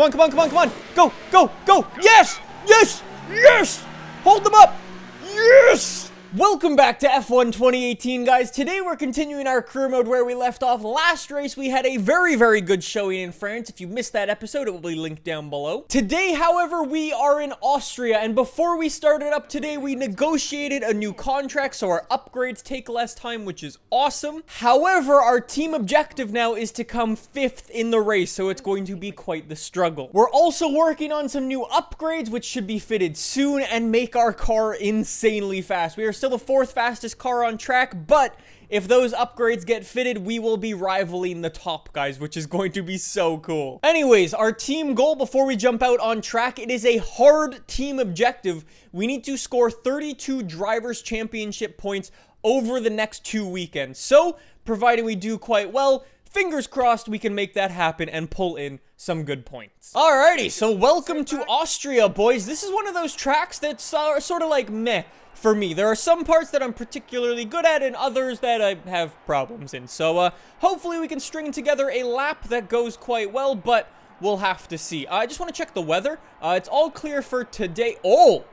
Come on, come on, come on, come on. Go, go, go. Yes, yes, yes. Hold them up. Yes. Welcome back to F1 2018, guys. Today we're continuing our career mode where we left off. Last race, we had a very, very good showing in France. If you missed that episode, it will be linked down below. Today, however, we are in Austria, and before we started up today, we negotiated a new contract, so our upgrades take less time, which is awesome. However, our team objective now is to come 5th in the race, so it's going to be quite the struggle. We're also working on some new upgrades, which should be fitted soon and make our car insanely fast. We are still the 4th fastest car on track, but if those upgrades get fitted, we will be rivaling the top guys, which is going to be so cool. Anyways, our team goal before we jump out on track, it is a hard team objective. We need to score 32 Drivers' Championship points over the next 2 weekends. So, provided we do quite well, fingers crossed we can make that happen and pull in some good points. Alrighty, so welcome to Austria, boys. This is one of those tracks that's sort of like meh for me. There are some parts that I'm particularly good at and others that I have problems in. So, hopefully we can string together a lap that goes quite well, but we'll have to see. I just want to check the weather. It's all clear for today. Oh!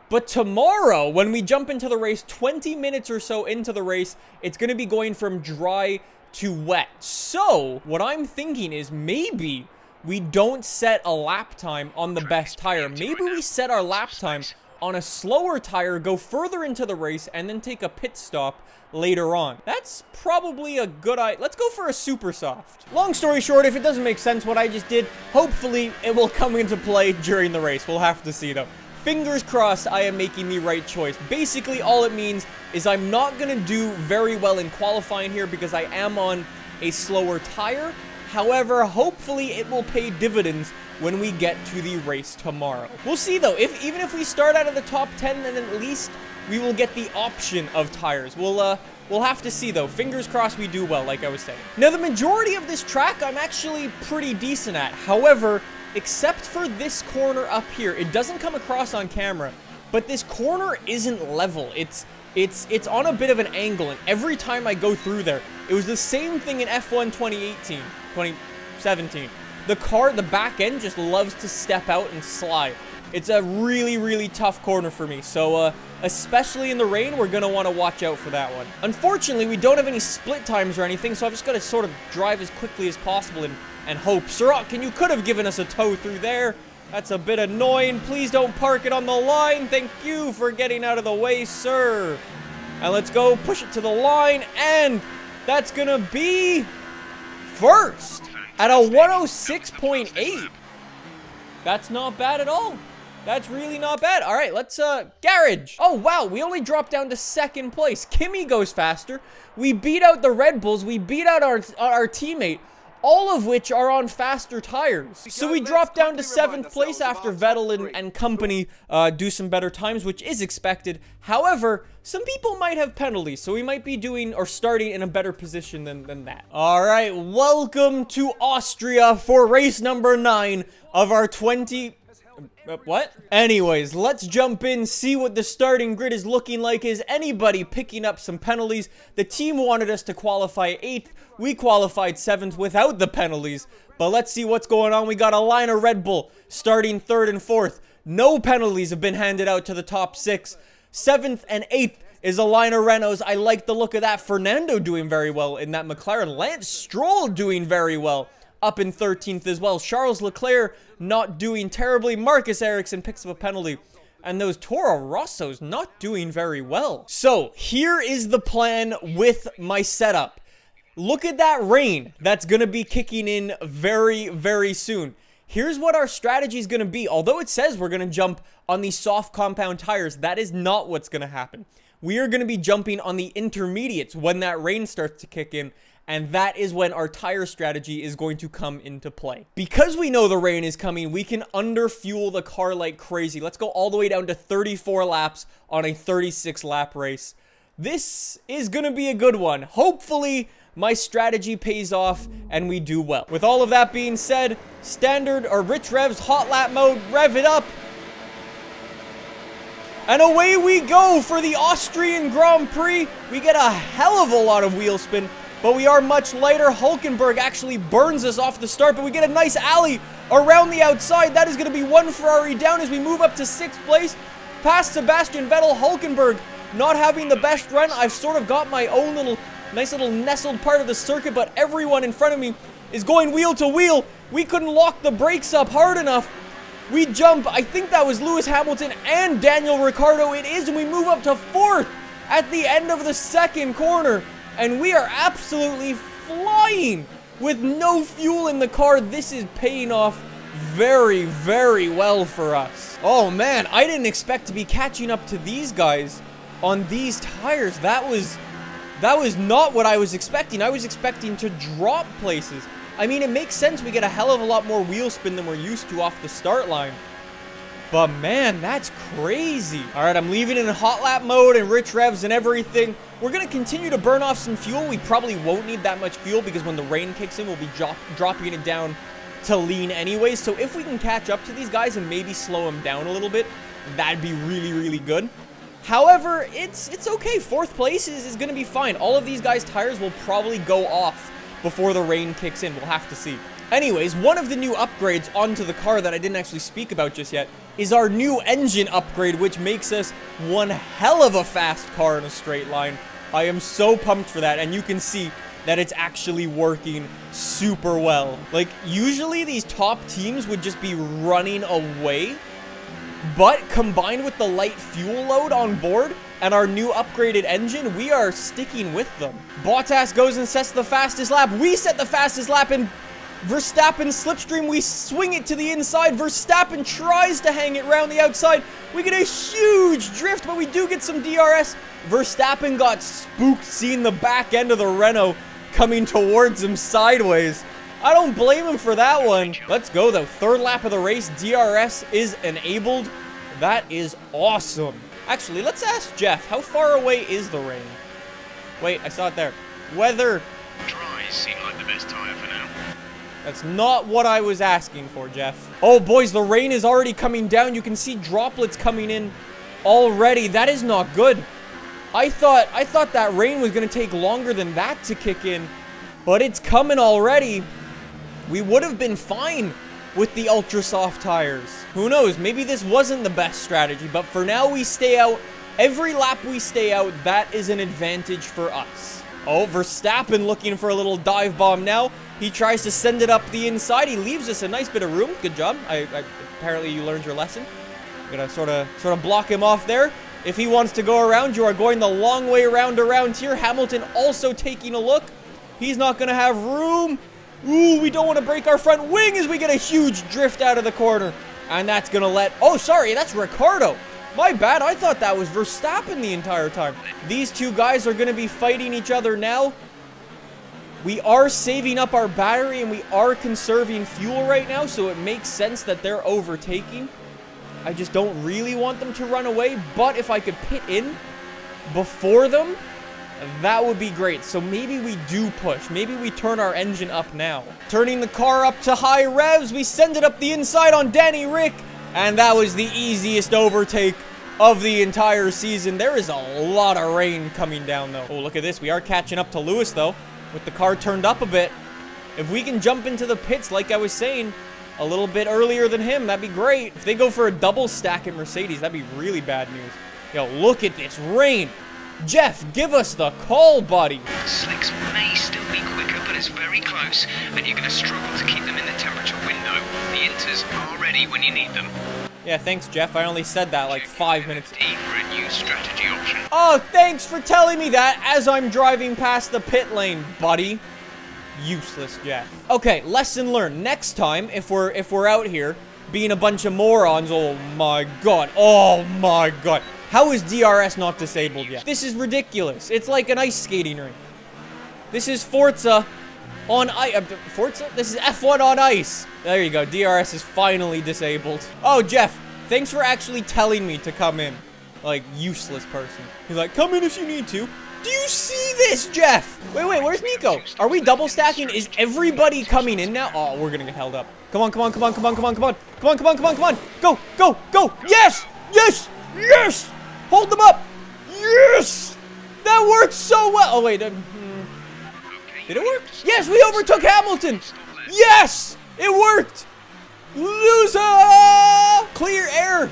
But tomorrow, when we jump into the race, 20 minutes or so into the race, it's going to be going from dry to wet. So, what I'm thinking is maybe we don't set a lap time on the best tire. Maybe we set our lap time on a slower tire, go further into the race, and then take a pit stop later on. That's probably a good idea. Let's go for a super soft. Long story short, if it doesn't make sense what I just did, hopefully it will come into play during the race. We'll have to see though. Fingers crossed I am making the right choice. Basically, all it means is I'm not going to do very well in qualifying here because I am on a slower tire. However, hopefully it will pay dividends when we get to the race tomorrow. We'll see though. Even if we start out of the top 10, then at least we will get the option of tires. We'll have to see though. Fingers crossed we do well, like I was saying. Now, the majority of this track I'm actually pretty decent at. However, except for this corner up here, it doesn't come across on camera, but this corner isn't level. It's on a bit of an angle, and every time I go through there, it was the same thing in F1 2017. The back end just loves to step out and slide. It's a really, really tough corner for me. So, especially in the rain, we're going to want to watch out for that one. Unfortunately, we don't have any split times or anything, so I've just got to sort of drive as quickly as possible and hope. Sirotkin, you could have given us a tow through there. That's a bit annoying. Please don't park it on the line. Thank you for getting out of the way, sir. And let's go push it to the line, and that's going to be first at a 106.8. That's not bad at all. That's really not bad. All right, let's, garage. Oh, wow, we only dropped down to 2nd place. Kimi goes faster. We beat out the Red Bulls. We beat out our teammate, all of which are on faster tires. So we dropped down to 7th place after Vettel and company do some better times, which is expected. However, some people might have penalties, so we might be doing or starting in a better position than that. All right, welcome to Austria for race number 9 of our 20... what? Anyways, let's jump in, see what the starting grid is looking like. Is anybody picking up some penalties? The team wanted us to qualify 8th. We qualified 7th without the penalties. But let's see what's going on. We got a line of Red Bull starting 3rd and 4th. No penalties have been handed out to the top 6. 7th and 8th is a line of Renaults. I like the look of that. Fernando doing very well in that McLaren. Lance Stroll doing very well up in 13th as well. Charles Leclerc not doing terribly. Marcus Ericsson picks up a penalty. And those Toro Rossos not doing very well. So, here is the plan with my setup. Look at that rain that's going to be kicking in very, very soon. Here's what our strategy is going to be. Although it says we're going to jump on these soft compound tires, that is not what's going to happen. We are going to be jumping on the intermediates when that rain starts to kick in. And that is when our tire strategy is going to come into play. Because we know the rain is coming, we can underfuel the car like crazy. Let's go all the way down to 34 laps on a 36 lap race. This is going to be a good one. Hopefully, my strategy pays off and we do well. With all of that being said, standard or rich revs, hot lap mode, rev it up. And away we go for the Austrian Grand Prix. We get a hell of a lot of wheel spin, but we are much lighter. Hulkenberg actually burns us off the start, but we get a nice alley around the outside. That is going to be one Ferrari down as we move up to 6th place. Past Sebastian Vettel. Hülkenberg not having the best run. I've sort of got my own little, nice little nestled part of the circuit, but everyone in front of me is going wheel to wheel. We couldn't lock the brakes up hard enough. We jump, I think that was Lewis Hamilton and Daniel Ricciardo. It is, and we move up to 4th at the end of the 2nd corner. And we are absolutely flying with no fuel in the car. This is paying off very, very well for us. Oh man, I didn't expect to be catching up to these guys on these tires. That was not what I was expecting. I was expecting to drop places. I mean, it makes sense. We get a hell of a lot more wheel spin than we're used to off the start line. But man, that's crazy. All right, I'm leaving it in hot lap mode and rich revs and everything. We're going to continue to burn off some fuel. We probably won't need that much fuel because when the rain kicks in, we'll be dropping it down to lean anyways. So if we can catch up to these guys and maybe slow them down a little bit, that'd be really, really good. However, it's okay. 4th place is going to be fine. All of these guys' tires will probably go off before the rain kicks in. We'll have to see. Anyways, one of the new upgrades onto the car that I didn't actually speak about just yet is our new engine upgrade, which makes us one hell of a fast car in a straight line. I am so pumped for that, and you can see that it's actually working super well. Like, usually these top teams would just be running away, but combined with the light fuel load on board and our new upgraded engine, we are sticking with them. Bottas goes and sets the fastest lap. We set the fastest lap in Verstappen's slipstream. We swing it to the inside. Verstappen tries to hang it around the outside. We get a huge drift, but we do get some DRS. Verstappen got spooked seeing the back end of the Renault coming towards him sideways. I don't blame him for that one. Let's go, though. 3rd lap of the race. DRS is enabled. That is awesome. Actually, let's ask Jeff. How far away is the rain? Wait, I saw it there. Weather. Dry seem like the best tire for now. That's not what I was asking for, Jeff. Oh, boys, the rain is already coming down. You can see droplets coming in already. That is not good. I thought that rain was going to take longer than that to kick in, but it's coming already. We would have been fine with the ultra soft tires. Who knows? Maybe this wasn't the best strategy, but for now we stay out. Every lap we stay out, that is an advantage for us. Oh, Verstappen looking for a little dive bomb now. He tries to send it up the inside. He leaves us a nice bit of room. Good job. Apparently you learned your lesson. I'm gonna sort of block him off there. If he wants to go around, you are going the long way around here. Hamilton also taking a look. He's not gonna have room. Ooh, we don't want to break our front wing as we get a huge drift out of the corner. And that's gonna let... Oh, sorry, that's Ricciardo. My bad, I thought that was Verstappen the entire time. These two guys are gonna be fighting each other now. We are saving up our battery and we are conserving fuel right now, so it makes sense that they're overtaking. I just don't really want them to run away, but if I could pit in before them, that would be great. So maybe we do push. Maybe we turn our engine up now. Turning the car up to high revs, we send it up the inside on Danny Rick, and that was the easiest overtake of the entire season. There is a lot of rain coming down, though. Oh, look at this. We are catching up to Lewis, though, with the car turned up a bit. If we can jump into the pits, like I was saying, a little bit earlier than him, that'd be great. If they go for a double stack at Mercedes, that'd be really bad news. Yo, look at this rain. Jeff, give us the call, buddy. Slicks may still be quicker, but it's very close, and you're going to struggle to keep them in the temperature window. The inters are ready when you need them. Yeah, thanks, Jeff. I only said that like 5 minutes. For a new strategy option. Oh, thanks for telling me that as I'm driving past the pit lane, buddy. Useless, Jeff. Okay, lesson learned. Next time, if we're out here being a bunch of morons, oh my god. How is DRS not disabled yet? This is ridiculous. It's like an ice skating rink. This is Forza on ice. Forza? This is F1 on ice. There you go. DRS is finally disabled. Oh, Jeff, thanks for actually telling me to come in. Like, useless person. He's like, come in if you need to. Do you see this, Jeff? Wait, where's Nico? Are we double stacking? Is everybody coming in now? Oh, we're gonna get held up. Come on. Go! Yes! Hold them up! Yes! That worked so well! Oh, wait. Did it work? Yes, we overtook Hamilton! Yes! It worked! Loser! Clear air.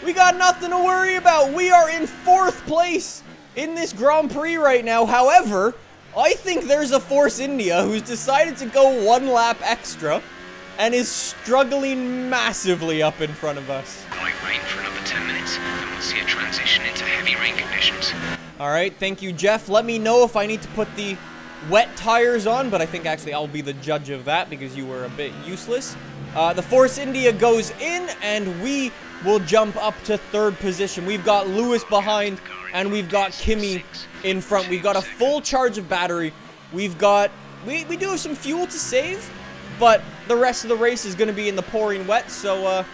We got nothing to worry about. We are in 4th place in this Grand Prix right now. However, I think there's a Force India who's decided to go 1 lap extra and is struggling massively up in front of us. Light rain for another 10 minutes, and we'll see a transition into heavy rain conditions. All right, thank you, Jeff. Let me know if I need to put the wet tires on, but I think actually I'll be the judge of that because you were a bit useless. The Force India goes in, and we will jump up to 3rd position. We've got Lewis behind, and we've got Kimi in front. We've got a full charge of battery. We've got... We do have some fuel to save, but the rest of the race is going to be in the pouring wet, so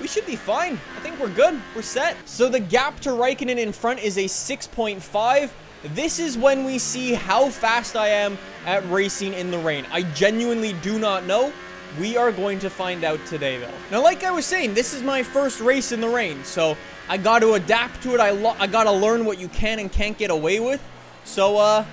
we should be fine. I think we're good. We're set. So the gap to Raikkonen in front is a 6.5. This is when we see how fast I am at racing in the rain. I genuinely do not know. We are going to find out today, though. Now, like I was saying, this is my first race in the rain, so I got to adapt to it. I got to learn what you can and can't get away with. So,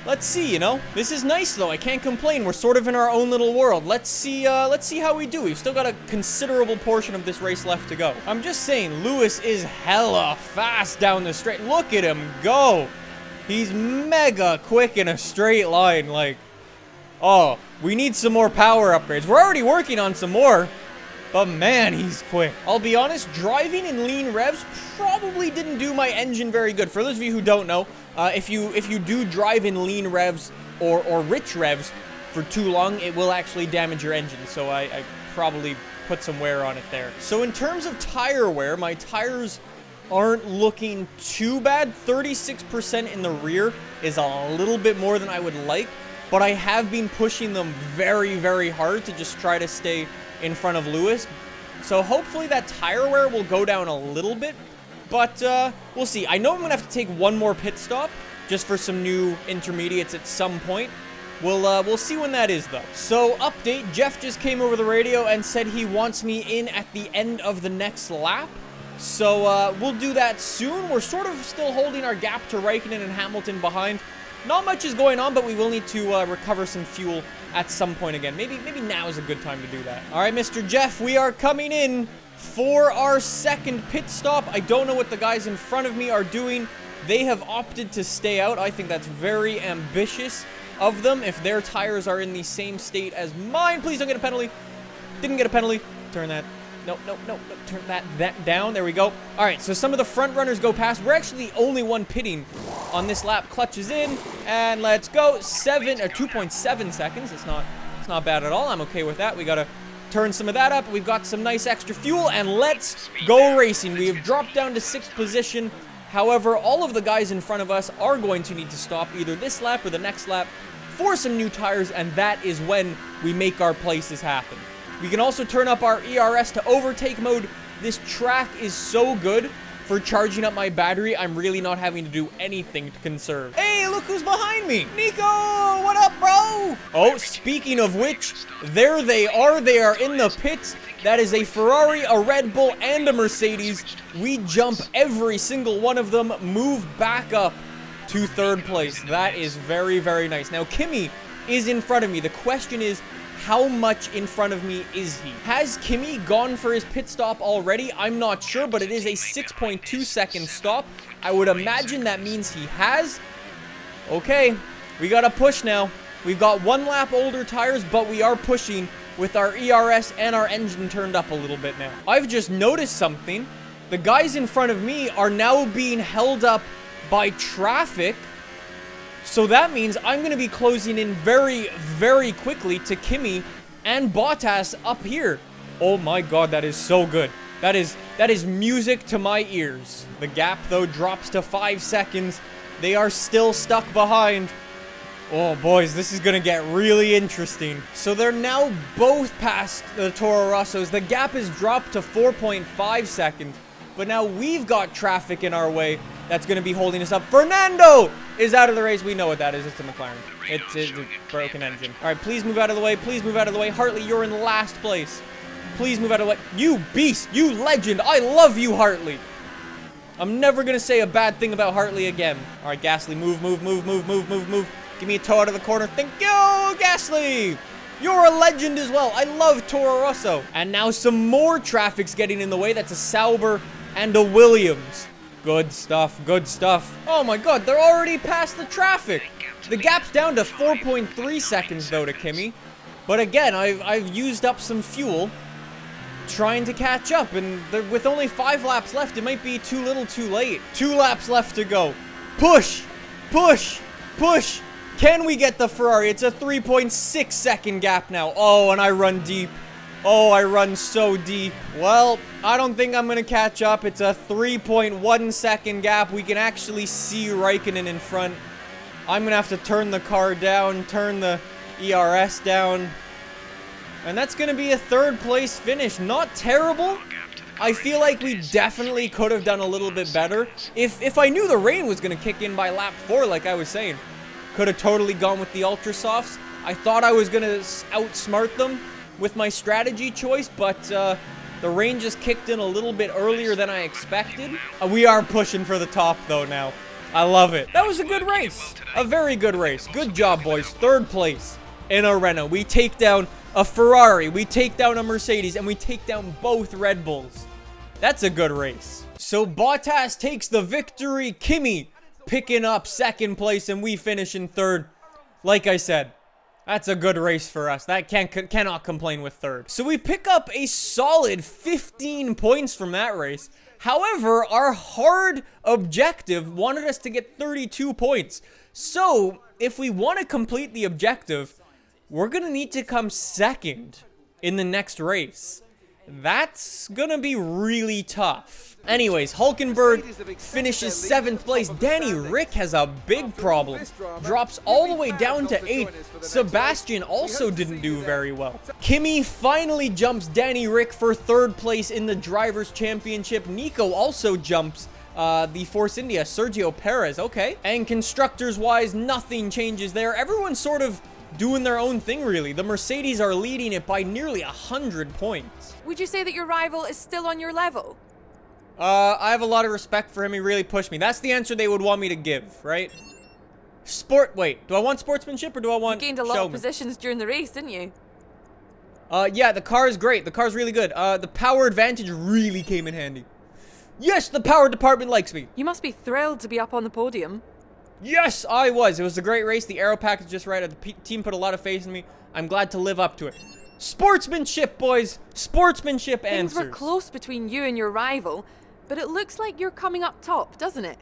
let's see, you know. This is nice, though. I can't complain. We're sort of in our own little world. Let's see how we do. We've still got a considerable portion of this race left to go. I'm just saying, Lewis is hella fast down the straight. Look at him go. He's mega quick in a straight line, like... Oh, we need some more power upgrades. We're already working on some more, but man, he's quick. I'll be honest, driving in lean revs probably didn't do my engine very good. For those of you who don't know, if you do drive in lean revs or rich revs for too long, it will actually damage your engine. So I probably put some wear on it there. So in terms of tire wear, my tires aren't looking too bad. 36% in the rear is a little bit more than I would like. But I have been pushing them very, very hard to just try to stay in front of Lewis. So hopefully that tire wear will go down a little bit. But we'll see. I know I'm going to have to take one more pit stop just for some new intermediates at some point. We'll see when that is, though. So, update. Jeff just came over the radio and said he wants me in at the end of the next lap. So, we'll do that soon. We're sort of still holding our gap to Raikkonen and Hamilton behind. Not much is going on, but we will need to recover some fuel at some point again. Maybe now is a good time to do that. All right, Mr. Jeff, we are coming in for our 2nd pit stop. I don't know what the guys in front of me are doing. They have opted to stay out. I think that's very ambitious of them. If their tires are in the same state as mine, please don't get a penalty. Didn't get a penalty. Turn that. No. Turn that down. There we go. All right, so some of the front runners go past. We're actually the only one pitting on this lap. Clutch is in, and let's go. 2.7 seconds. It's not bad at all. I'm okay with that. We gotta turn some of that up. We've got some nice extra fuel, and let's go racing. We have dropped down to 6th position. However, all of the guys in front of us are going to need to stop either this lap or the next lap for some new tires, and that is when we make our places happen. We can also turn up our ERS to overtake mode. This track is so good for charging up my battery. I'm really not having to do anything to conserve. Hey, look who's behind me. Nico, what up, bro? Oh, speaking of which, there they are. They are in the pits. That is a Ferrari, a Red Bull, and a Mercedes. We jump every single one of them, move back up to 3rd place. That is very, very nice. Now, Kimi is in front of me. The question is, how much in front of me is he? Has Kimi gone for his pit stop already? I'm not sure, but it is a 6.2 second stop. I would imagine that means he has. Okay, we gotta push now. We've got 1 lap older tires, but we are pushing with our ERS and our engine turned up a little bit now. I've just noticed something. The guys in front of me are now being held up by traffic. So that means I'm going to be closing in very, very quickly to Kimi and Bottas up here. Oh my god, that is so good. That is music to my ears. The gap, though, drops to 5 seconds. They are still stuck behind. Oh, boys, this is going to get really interesting. So they're now both past the Toro Rossos. The gap has dropped to 4.5 seconds. But now we've got traffic in our way that's going to be holding us up. Fernando is out of the race. We know what that is. It's a McLaren. It's a broken engine. All right, please move out of the way. Please move out of the way. Hartley, you're in last place. Please move out of the way. You beast. You legend. I love you, Hartley. I'm never going to say a bad thing about Hartley again. All right, Gasly, move. Give me a toe out of the corner. Thank you, Gasly. You're a legend as well. I love Toro Rosso. And now some more traffic's getting in the way. That's a Sauber and a Williams. Good stuff, good stuff. Oh my god, they're already past the traffic. The gap's down to 4.3 seconds though to Kimi. But again, I've used up some fuel trying to catch up, and with only 5 laps left, it might be too little too late. 2 laps left to go. Push, push, push. Can we get the Ferrari? It's a 3.6 second gap now. Oh, and I run deep. Oh, I run so deep. Well, I don't think I'm gonna catch up. It's a 3.1 second gap. We can actually see Raikkonen in front. I'm gonna have to turn the car down, turn the ERS down. And that's gonna be a 3rd place finish. Not terrible. I feel like we definitely could have done a little bit better. If I knew the rain was gonna kick in by lap 4, like I was saying, could have totally gone with the Ultra Softs. I thought I was gonna outsmart them with my strategy choice, but the rain just kicked in a little bit earlier than I expected. We are pushing for the top though now. I love it. That was a good race. A very good race. Good job, boys. 3rd place in a Renault. We take down a Ferrari, we take down a Mercedes, and we take down both Red Bulls. That's a good race. So Bottas takes the victory. Kimi picking up 2nd place, and we finish in 3rd. Like I said, that's a good race for us. That cannot complain with 3rd. So we pick up a solid 15 points from that race. However, our hard objective wanted us to get 32 points. So if we want to complete the objective, we're going to need to come 2nd in the next race. That's going to be really tough. Anyways, Hülkenberg finishes 7th place. Danny Rick has a big problem. Drops all the way down to 8th. Sebastian also didn't do very well. Kimi finally jumps Danny Rick for 3rd place in the Drivers' Championship. Nico also jumps the Force India, Sergio Perez. Okay. And constructors-wise, nothing changes there. Everyone's sort of doing their own thing, really. The Mercedes are leading it by nearly 100 points. Would you say that your rival is still on your level? I have a lot of respect for him. He really pushed me. That's the answer they would want me to give, right? Wait, do I want sportsmanship or do I want You gained a lot showman? of positions during the race, didn't you? Yeah, the car is great. The car's really good. The power advantage really came in handy. Yes, the power department likes me. You must be thrilled to be up on the podium. Yes, I was. It was a great race. The aero pack is just right. The team put a lot of faith in me. I'm glad to live up to it. Sportsmanship, boys. Sportsmanship answers. Things were close between you and your rival, but it looks like you're coming up top, doesn't it?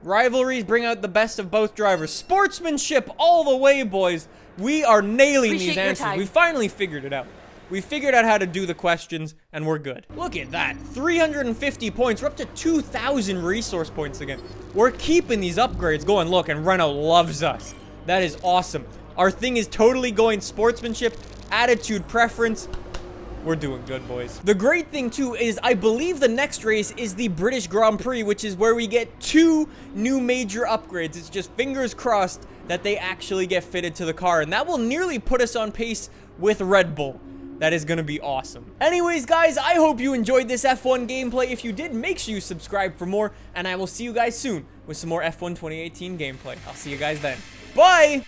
Rivalries bring out the best of both drivers. Sportsmanship all the way, boys. We are nailing these answers. We finally figured it out. We figured out how to do the questions, and we're good. Look at that. 350 points. We're up to 2,000 resource points again. We're keeping these upgrades going. Look, and Renault loves us. That is awesome. Our thing is totally going sportsmanship, attitude, preference. We're doing good, boys. The great thing, too, is I believe the next race is the British Grand Prix, which is where we get 2 new major upgrades. It's just fingers crossed that they actually get fitted to the car, and that will nearly put us on pace with Red Bull. That is going to be awesome. Anyways, guys, I hope you enjoyed this F1 gameplay. If you did, make sure you subscribe for more, and I will see you guys soon with some more F1 2018 gameplay. I'll see you guys then. Bye!